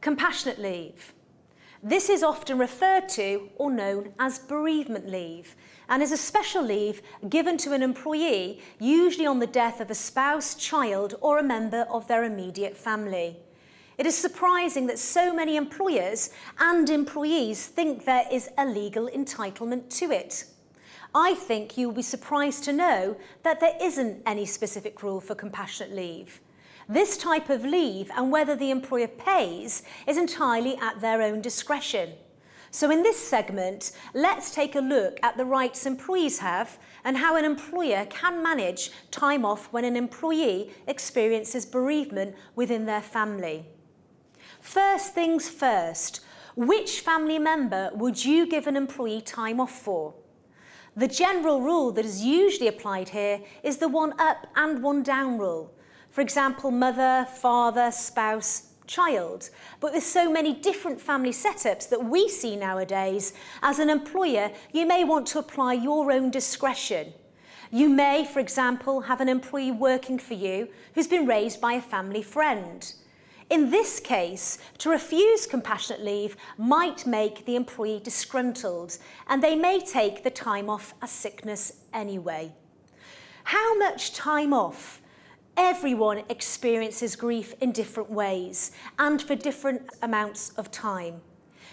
Compassionate leave. This is often referred to or known as bereavement leave and is a special leave given to an employee, usually on the death of a spouse, child or a member of their immediate family. It is surprising that so many employers and employees think there is a legal entitlement to it. I think you'll be surprised to know that there isn't any specific rule for compassionate leave. This type of leave and whether the employer pays is entirely at their own discretion. So in this segment, let's take a look at the rights employees have and how an employer can manage time off when an employee experiences bereavement within their family. First things first, which family member would you give an employee time off for? The general rule that is usually applied here is the one up and one down rule. For example, mother, father, spouse, child. But with so many different family setups that we see nowadays, as an employer, you may want to apply your own discretion. You may, for example, have an employee working for you who's been raised by a family friend. In this case, to refuse compassionate leave might make the employee disgruntled, and they may take the time off as sickness anyway. How much time off? Everyone experiences grief in different ways and for different amounts of time.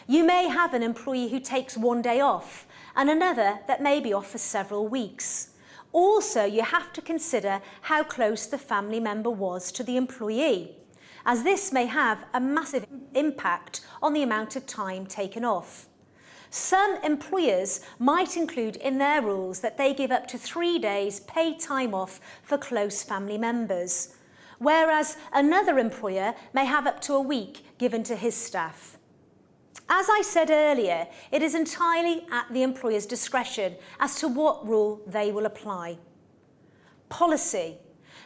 You may have an employee who takes one day off and another that may be off for several weeks. Also, you have to consider how close the family member was to the employee, as this may have a massive impact on the amount of time taken off. Some employers might include in their rules that they give up to 3 days paid time off for close family members, whereas another employer may have up to a week given to his staff. As I said earlier, it is entirely at the employer's discretion as to what rule they will apply. Policy.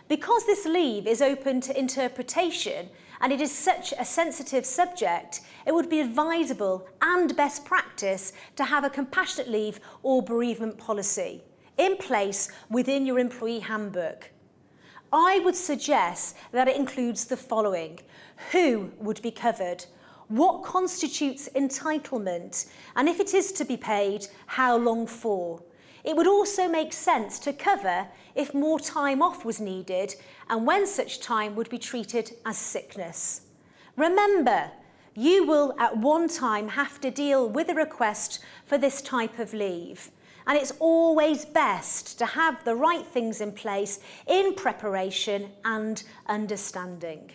Because this leave is open to interpretation and it is such a sensitive subject, it would be advisable and best practice to have a compassionate leave or bereavement policy in place within your employee handbook. I would suggest that it includes the following: who would be covered, what constitutes entitlement, and if it is to be paid, how long for. It would also make sense to cover if more time off was needed and when such time would be treated as sickness. Remember, you will at one time have to deal with a request for this type of leave, and it's always best to have the right things in place in preparation and understanding.